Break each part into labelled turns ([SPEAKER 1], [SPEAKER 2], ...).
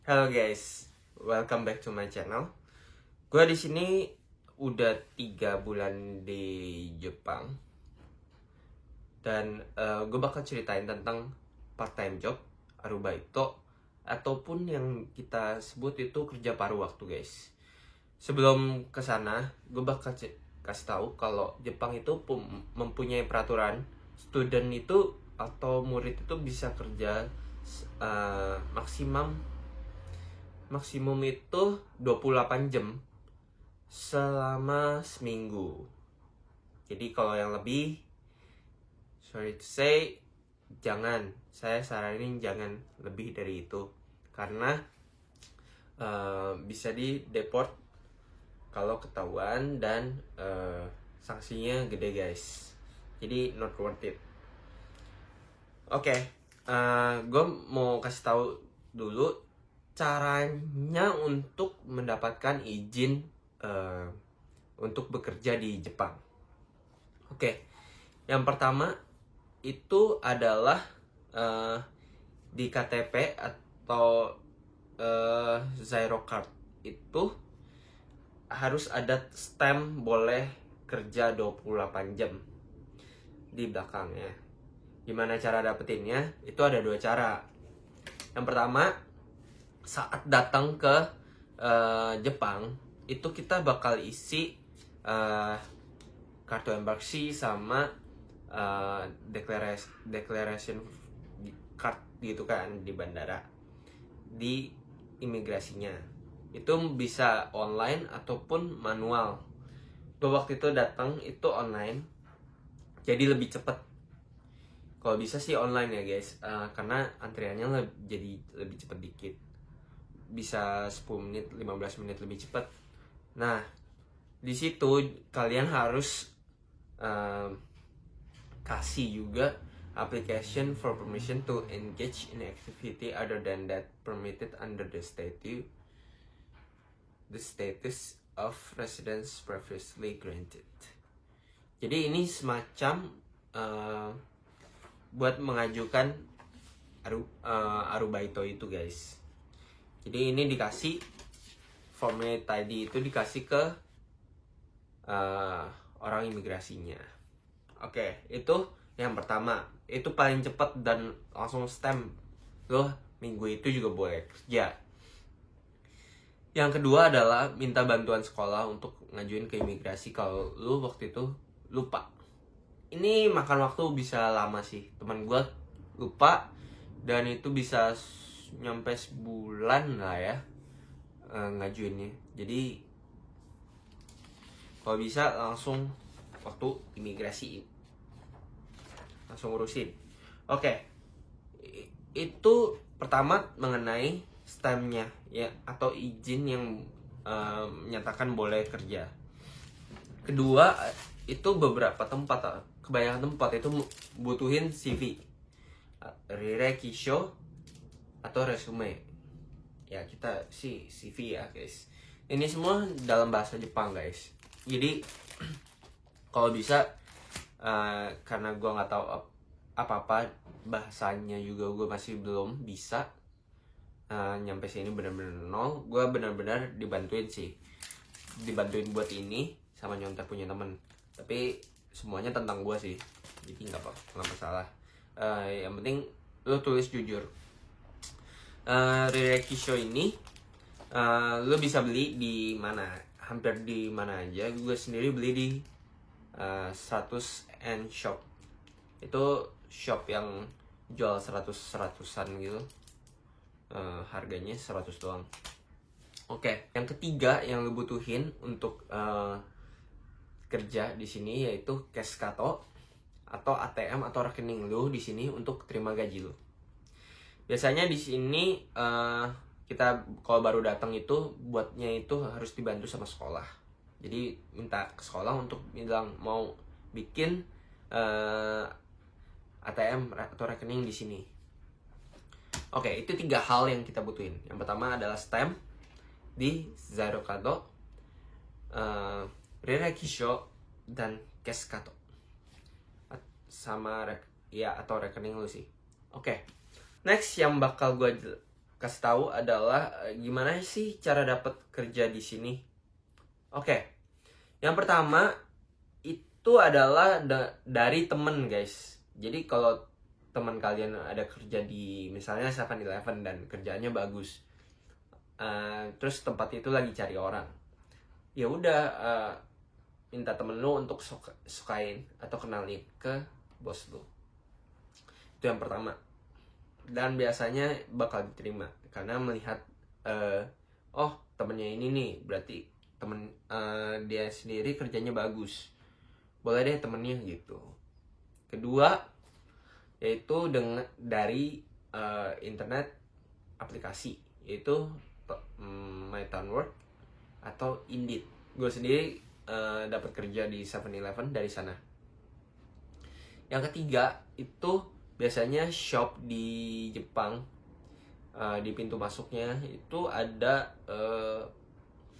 [SPEAKER 1] Halo guys, welcome back to my channel. Gue di sini udah 3 bulan di Jepang dan gue bakal ceritain tentang part-time job, arubaito, ataupun yang kita sebut itu kerja paruh waktu guys. Sebelum kesana, gue bakal kasih tahu kalau Jepang itu mempunyai peraturan student itu atau murid itu bisa kerja maksimum itu 28 jam selama seminggu. Jadi kalau yang lebih, sorry to say, saya saranin jangan lebih dari itu karena bisa di deport kalau ketahuan dan sanksinya gede guys. Jadi not worth it. Oke, gue mau kasih tahu dulu caranya untuk mendapatkan izin untuk bekerja di Jepang. Oke, yang pertama itu adalah di KTP atau Zairocard itu harus ada stamp boleh kerja 28 jam di belakangnya. Gimana cara dapetinnya? Itu ada 2 cara. Yang pertama, saat datang ke Jepang itu kita bakal isi kartu embarkasi sama declaration card gitu kan di bandara, di imigrasinya. Itu bisa online ataupun manual. Tuh waktu itu datang itu online, jadi lebih cepat. Kalau bisa sih online ya guys, karena antriannya jadi lebih cepat dikit. Bisa 10 menit, 15 menit lebih cepat. Nah, di situ kalian harus kasih juga application for permission to engage in activity other than that permitted under the status of residence previously granted. Jadi ini semacam buat mengajukan arubaito itu guys. Jadi ini dikasih formulir tadi itu dikasih ke orang imigrasinya. Oke, itu yang pertama. Itu paling cepat dan langsung stamp. Loh, minggu itu juga boleh kerja. Yang kedua adalah minta bantuan sekolah untuk ngajuin ke imigrasi kalau lu waktu itu lupa. Ini makan waktu bisa lama sih. Teman gue lupa dan itu bisa nyampe sebulan lah ya ngajuinnya. Jadi kalau bisa langsung waktu imigrasi langsung urusin. Oke, itu pertama mengenai stampnya ya, atau izin yang menyatakan boleh kerja. Kedua, itu beberapa tempat, kebanyakan tempat itu butuhin CV, Rirekisho atau resume. Ya kita sih CV ya guys. Ini semua dalam bahasa Jepang guys. Jadi kalau bisa, karena gue nggak tahu apa-apa bahasanya juga, gue masih belum bisa nyampe sini benar-benar nol. Gue benar-benar dibantuin buat ini sama nyontek punya temen. Tapi semuanya tentang gue sih, jadi nggak masalah. Yang penting lo tulis jujur. Rirekisho ini lo bisa beli di mana, hampir di mana aja. Gue sendiri beli di 100 shop. Itu shop yang jual 100-100an gitu. Harganya 100 doang. Oke, yang ketiga yang lo butuhin untuk kerja di sini yaitu Keskato atau ATM atau rekening lo di sini untuk terima gaji lo. Biasanya di sini kita kalau baru datang itu buatnya itu harus dibantu sama sekolah. Jadi minta ke sekolah untuk bilang mau bikin ATM atau rekening di sini. Oke, itu 3 hal yang kita butuhin. Yang pertama adalah stamp di Zairocard, Rirekisho dan Keskato sama atau rekening lu sih. Oke. Next yang bakal gue kasih tahu adalah gimana sih cara dapat kerja di sini. Oke, yang pertama itu adalah dari temen guys. Jadi kalau teman kalian ada kerja di misalnya 7-Eleven dan kerjanya bagus, terus tempat itu lagi cari orang, ya udah minta temen lu untuk sukain atau kenalin ke bos lu. Itu yang pertama. Dan biasanya bakal diterima karena melihat oh temennya ini nih, berarti temen dia sendiri kerjanya bagus, boleh deh temennya gitu. Kedua yaitu dari internet aplikasi, yaitu My Town Work atau Indeed. Gue sendiri dapat kerja di 7-Eleven dari sana. Yang ketiga itu biasanya shop di Jepang, di pintu masuknya itu ada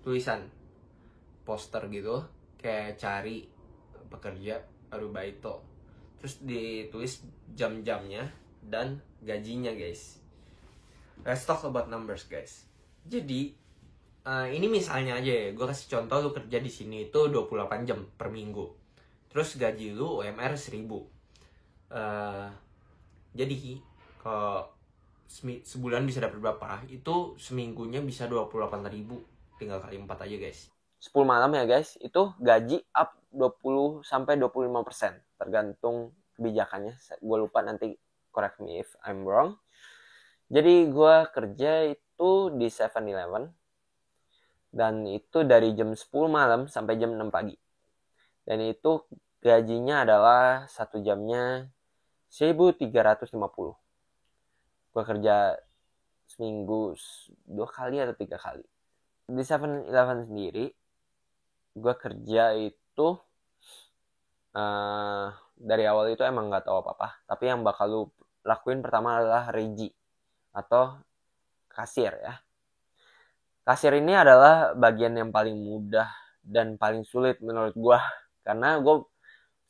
[SPEAKER 1] tulisan poster gitu kayak cari pekerja arubaito, terus ditulis jam-jamnya dan gajinya guys. Let's talk about numbers guys. Jadi ini misalnya aja ya, gue kasih contoh, lu kerja di sini itu 28 jam per minggu, terus gaji lu UMR 1.000. Jadi kalau sebulan bisa dapat berapa, itu seminggunya bisa 28.000, tinggal kali 4 aja guys. 10 malam ya guys, itu gaji up 20-25%, tergantung kebijakannya. Gue lupa, nanti correct me if I'm wrong. Jadi gue kerja itu di 7-Eleven, dan itu dari jam 10 malam sampai jam 6 pagi. Dan itu gajinya adalah 1 jamnya 1.350. Gue kerja seminggu 2 kali atau 3 kali. Di 7-Eleven sendiri, gue kerja itu dari awal itu emang gak tahu apa-apa. Tapi yang bakal lu lakuin pertama adalah regi atau kasir ya. Kasir ini adalah bagian yang paling mudah dan paling sulit menurut gue, karena gue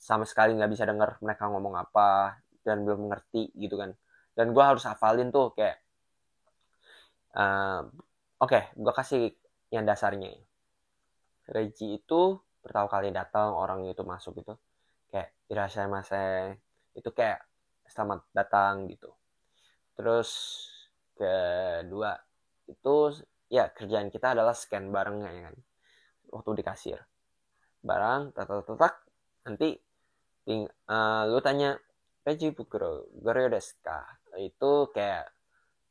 [SPEAKER 1] sama sekali gak bisa denger mereka ngomong apa dan belum ngerti gitu kan. Dan gue harus hafalin tuh kayak oke, gue kasih yang dasarnya. Regi itu pertama kali datang orang itu masuk itu kayak irashaimase, itu kayak selamat datang gitu. Terus kedua itu ya kerjaan kita adalah scan barangnya ya kan, waktu di kasir barang tak nanti lu tanya Peji Bukuro Goryo desu ka, itu kayak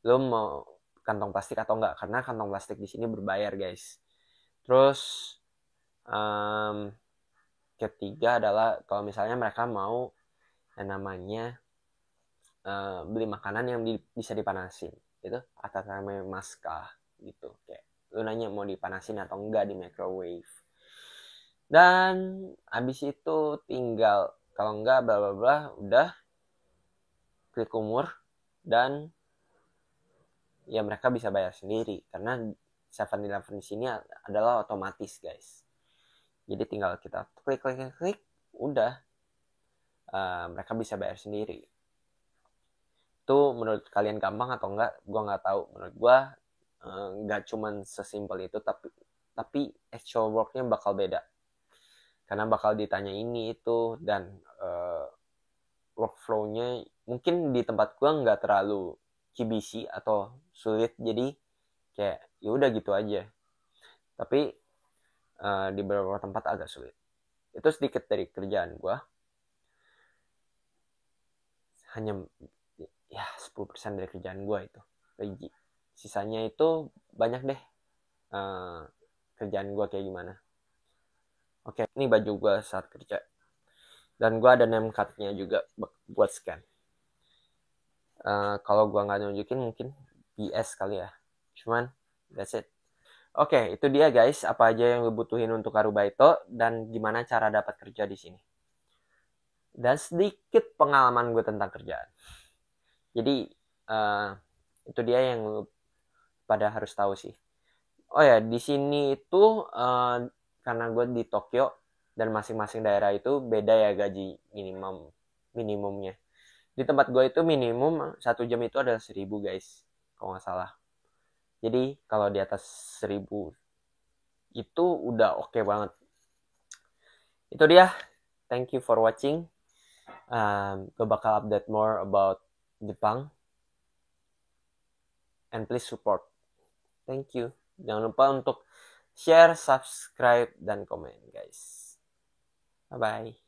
[SPEAKER 1] lu mau kantong plastik atau enggak, karena kantong plastik di sini berbayar guys. Terus ketiga adalah kalau misalnya mereka mau yang namanya beli makanan yang bisa dipanasin, itu atatame maska gitu, kayak lu nanya mau dipanasin atau enggak di microwave. Dan habis itu tinggal kalau enggak bla bla bla, udah klik umur dan ya mereka bisa bayar sendiri karena 7-Eleven di sini adalah otomatis guys. Jadi tinggal kita klik udah mereka bisa bayar sendiri. Itu menurut kalian gampang atau enggak? Gue nggak tahu. Menurut gue nggak cuman sesimpel itu, tapi actual worknya bakal beda karena bakal ditanya ini itu, dan workflow-nya mungkin di tempat gue nggak terlalu kibisi atau sulit, jadi kayak ya udah gitu aja. Tapi di beberapa tempat agak sulit. Itu sedikit dari kerjaan gue. Hanya ya 10% dari kerjaan gue itu regi. Sisanya itu banyak deh kerjaan gue kayak gimana. Oke, ini baju gue saat kerja. Dan gue ada name card-nya juga buat scan. Kalau gue nggak nunjukin mungkin BS kali ya. Cuman that's it. Oke, itu dia guys, apa aja yang lu butuhin untuk arubaito dan gimana cara dapat kerja di sini. Dan sedikit pengalaman gue tentang kerjaan. Jadi itu dia yang lu pada harus tahu sih. Oh ya, di sini itu karena gue di Tokyo dan masing-masing daerah itu beda ya gaji minimumnya. Di tempat gue itu minimum 1 jam itu adalah 1.000 guys, kalau nggak salah. Jadi kalau di atas 1000 itu udah oke banget. Itu dia. Thank you for watching. Gue bakal update more about Jepang. And please support. Thank you. Jangan lupa untuk share, subscribe, dan komen guys. Bye-bye.